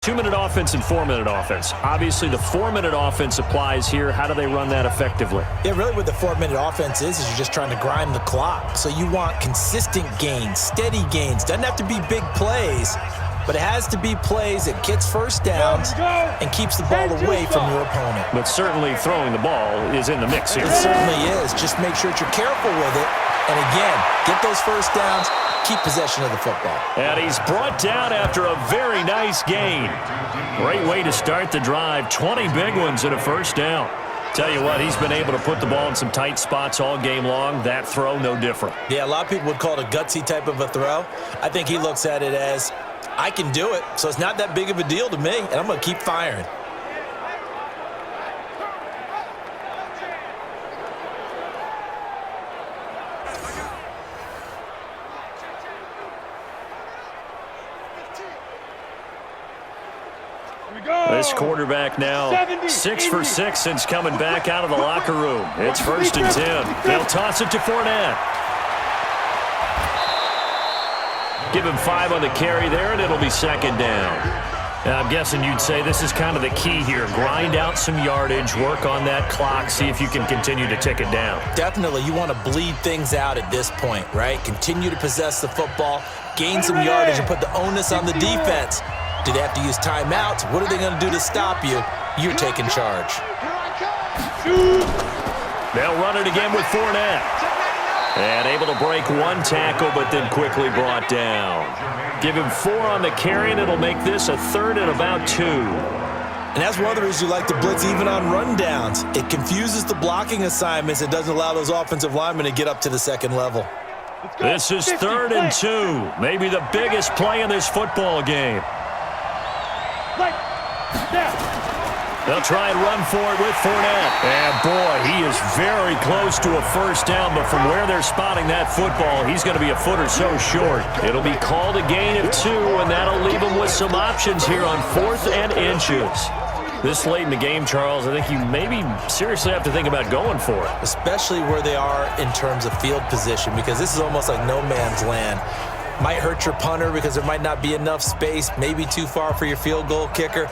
2-minute offense and 4-minute offense. Obviously, the 4-minute offense applies here. How do they run that effectively? Yeah, really what the 4-minute offense is you're just trying to grind the clock. So you want consistent gains, steady gains. Doesn't have to be big plays, but it has to be plays that gets first downs and keeps the ball away from your opponent. But certainly throwing the ball is in the mix here. It certainly is. Just make sure that you're careful with it. And again, get those first downs, keep possession of the football. And he's brought down after a very nice gain. Great way to start the drive. 20 big ones and a first down. Tell you what, he's been able to put the ball in some tight spots all game long. That throw, no different. Yeah, a lot of people would call it a gutsy type of a throw. I think he looks at it as, I can do it, so it's not that big of a deal to me, and I'm going to keep firing. This quarterback now 6 for 6 since coming back out of the locker room. It's 1st and 10. They'll toss it to Fournette. Give him 5 on the carry there, and it'll be 2nd down. Now, I'm guessing you'd say this is kind of the key here. Grind out some yardage, work on that clock, see if you can continue to tick it down. Definitely. You want to bleed things out at this point, right? Continue to possess the football, gain some yardage, and put the onus on the defense. Do they have to use timeouts? What are they going to do to stop you? You're taking charge. They'll run it again with Fournette. And able to break one tackle, but then quickly brought down. Give him 4 on the carry, and it'll make this a 3rd and about 2. And that's one of the reasons you like to blitz even on rundowns. It confuses the blocking assignments. It doesn't allow those offensive linemen to get up to the second level. This is 3rd and 2. Maybe the biggest play in this football game. They'll try and run for it with Fournette. And, boy, he is very close to a first down, but from where they're spotting that football, he's going to be a foot or so short. It'll be called a gain of 2, and that'll leave him with some options here on 4th and inches. This late in the game, Charles, I think you maybe seriously have to think about going for it. Especially where they are in terms of field position, because this is almost like no man's land. Might hurt your punter because there might not be enough space, maybe too far for your field goal kicker.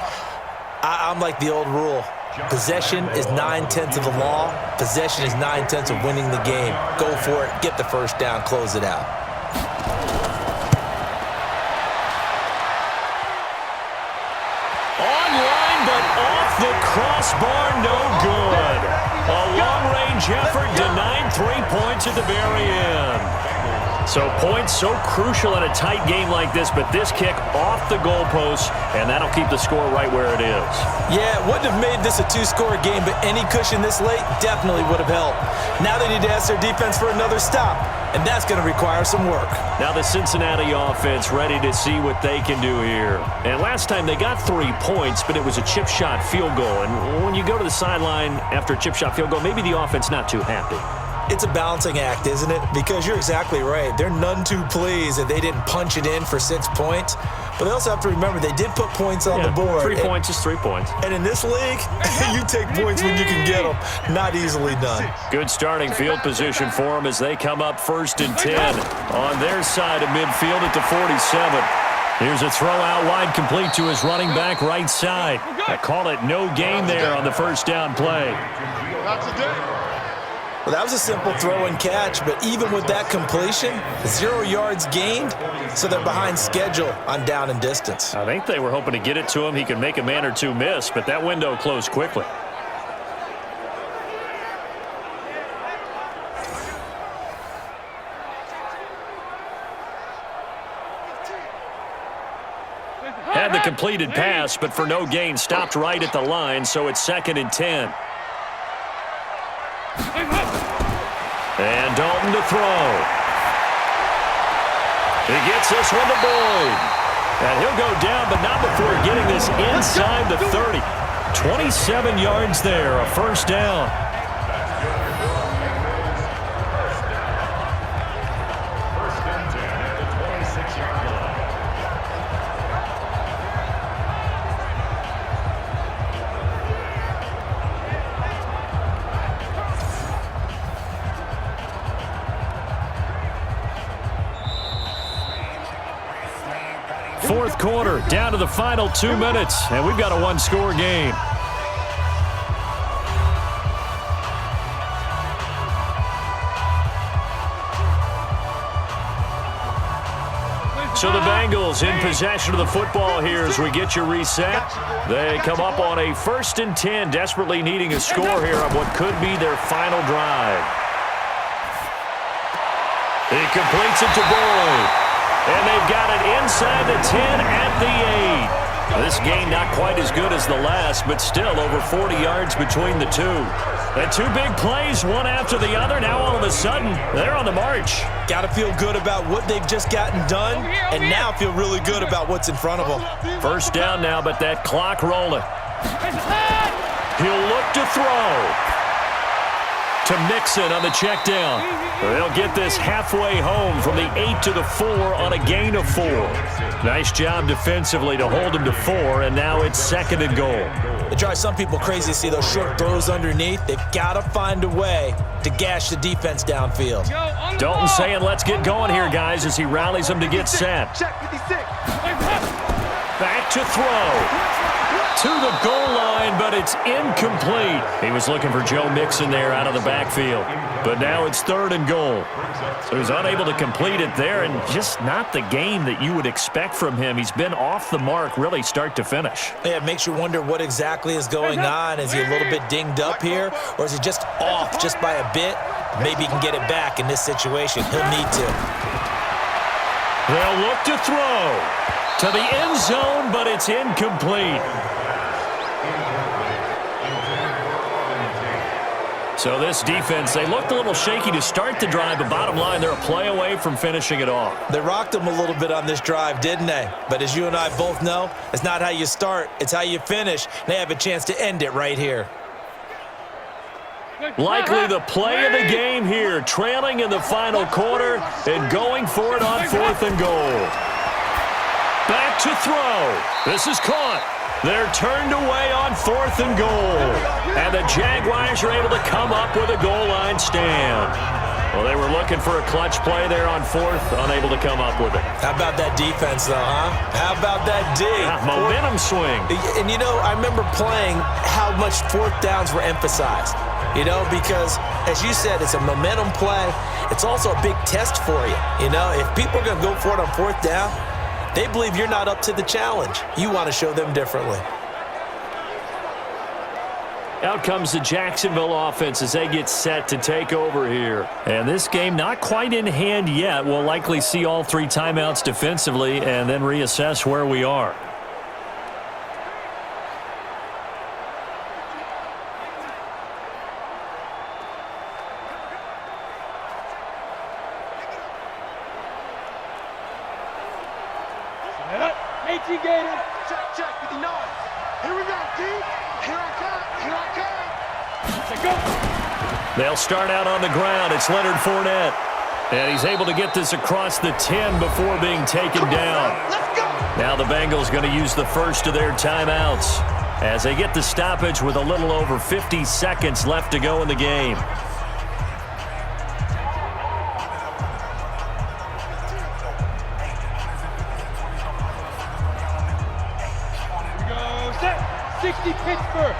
I'm like the old rule. Possession is 9/10 of the law. Possession is 9/10 of winning the game. Go for it. Get the first down. Close it out. Online, but off the crossbar, no good. A long-range effort denied 3 points at the very end. So points so crucial in a tight game like this, but this kick off the goalpost, and that'll keep the score right where it is. Yeah, it wouldn't have made this a 2-score game, but any cushion this late definitely would have helped. Now they need to ask their defense for another stop, and that's going to require some work. Now the Cincinnati offense ready to see what they can do here. And last time they got 3 points, but it was a chip shot field goal. And when you go to the sideline after a chip shot field goal, maybe the offense not too happy. It's a balancing act, isn't it? Because you're exactly right. They're none too pleased that they didn't punch it in for 6 points. But they also have to remember they did put points on the board. 3 points is 3 points. And in this league, you take points when you can get them. Not easily done. Good starting field position for them as they come up 1st and 10 on their side of midfield at the 47. Here's a throw out wide, complete to his running back right side. I call it no gain there on the first down play. Well, that was a simple throw and catch, but even with that completion, 0 yards gained, so they're behind schedule on down and distance. I think they were hoping to get it to him. He could make a man or two miss, but that window closed quickly. Had the completed pass, but for no gain, stopped right at the line, so it's 2nd and 10. And Dalton to throw. He gets this one to Boyd. And he'll go down, but not before getting this inside the 30. 27 yards there, a first down. fourth quarter, down to the final 2 minutes, and we've got a one-score game. So the Bengals in possession of the football here as we get you reset. They come up on a 1st and 10, desperately needing a score here on what could be their final drive. He completes it to Boyd. And they've got it inside the 10 at the 8. This game not quite as good as the last, but still over 40 yards between the two. And 2 big plays, one after the other. Now all of a sudden, they're on the march. Got to feel good about what they've just gotten done, and now feel really good about what's in front of them. First down now, but that clock rolling. He'll look to throw. To Mixon on the check down. They'll get this halfway home from the 8 to the 4 on a gain of 4. Nice job defensively to hold him to 4, and now it's 2nd and goal. It drives some people crazy to see those short throws underneath. They've got to find a way to gash the defense downfield. Dalton saying, let's get going here, guys, as he rallies them to get set. Back to throw. To the goal line, but it's incomplete. He was looking for Joe Mixon there out of the backfield. But now it's 3rd and goal. So he's unable to complete it there, and just not the game that you would expect from him. He's been off the mark really start to finish. Yeah, it makes you wonder what exactly is going on. Is he a little bit dinged up here, or is he just off just by a bit? Maybe he can get it back in this situation. He'll need to. They'll look to throw to the end zone, but it's incomplete. So this defense, they looked a little shaky to start the drive, but bottom line, they're a play away from finishing it off. They rocked them a little bit on this drive, didn't they? But as you and I both know, it's not how you start, it's how you finish. They have a chance to end it right here. Likely the play of the game here, trailing in the final quarter and going for it on 4th and goal. Back to throw. This is caught. They're turned away on 4th and goal. And the Jaguars are able to come up with a goal line stand. Well, they were looking for a clutch play there on 4th, unable to come up with it. How about that defense, though, huh? How about that D? Momentum swing. And, you know, I remember playing how much 4th downs were emphasized. You know, because, as you said, it's a momentum play. It's also a big test for you. You know, if people are going to go for it on 4th down, they believe you're not up to the challenge. You want to show them differently. Out comes the Jacksonville offense as they get set to take over here. And this game not quite in hand yet. We'll likely see all 3 timeouts defensively and then reassess where we are. Check 59. Here we go, deep. Here I come. They'll start out on the ground. It's Leonard Fournette. And he's able to get this across the 10 before being taken down. Let's go. Now the Bengals going to use the first of their timeouts as they get the stoppage with a little over 50 seconds left to go in the game. Here we go. Set. 60 Pittsburgh.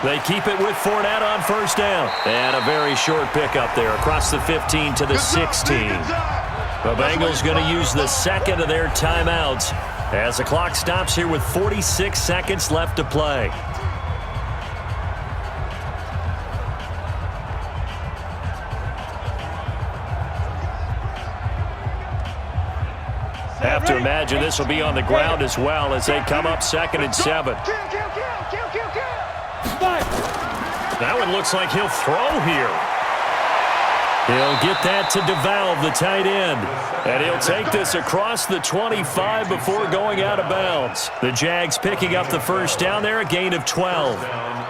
They keep it with Fournette on first down. And a very short pickup there across the 15 to the 16. The Bengals going to use the second of their timeouts as the clock stops here with 46 seconds left to play. Have to imagine this will be on the ground as well as they come up 2nd and 7. That one looks like he'll throw here. He'll get that to DeValve, the tight end. And he'll take this across the 25 before going out of bounds. The Jags picking up the first down there, a gain of 12.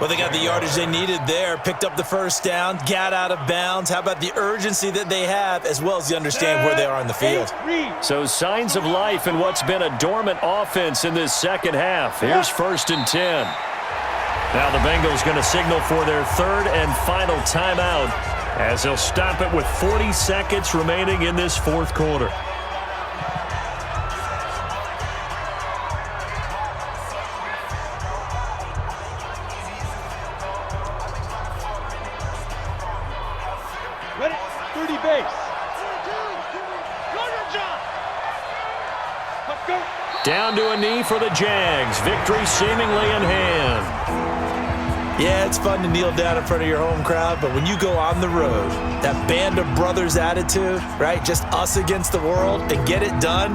Well, they got the yardage they needed there, picked up the first down, got out of bounds. How about the urgency that they have, as well as you understand where they are on the field? So signs of life in what's been a dormant offense in this second half. Here's 1st and 10. Now the Bengals going to signal for their 3rd and final timeout as they'll stop it with 40 seconds remaining in this fourth quarter. Ready? 30 base. Let's go. Down to a knee for the Jags. Victory seemingly in hand. Yeah, it's fun to kneel down in front of your home crowd, but when you go on the road, that band of brothers attitude, right, just us against the world, and get it done,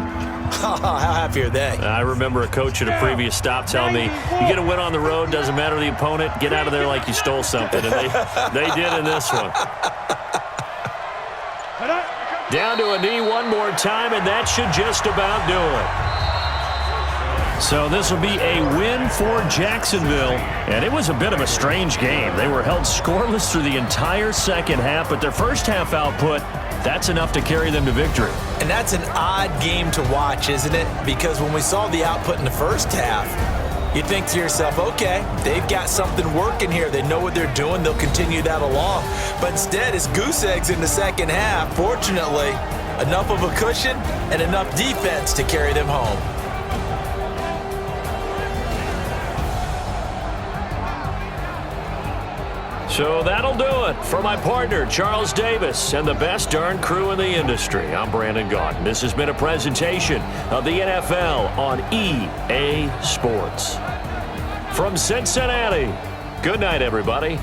how happy are they? I remember a coach at a previous stop telling me, you get a win on the road, doesn't matter the opponent, get out of there like you stole something, and they did in this one. Down to a knee one more time, and that should just about do it. So this will be a win for Jacksonville, and it was a bit of a strange game. They were held scoreless through the entire second half, but their first half output, that's enough to carry them to victory. And that's an odd game to watch, isn't it? Because when we saw the output in the first half, you think to yourself, okay, they've got something working here. They know what they're doing. They'll continue that along. But instead, it's goose eggs in the second half. Fortunately, enough of a cushion and enough defense to carry them home. So that'll do it for my partner, Charles Davis, and the best darn crew in the industry. I'm Brandon Gaudin. This has been a presentation of the NFL on EA Sports. From Cincinnati, good night, everybody.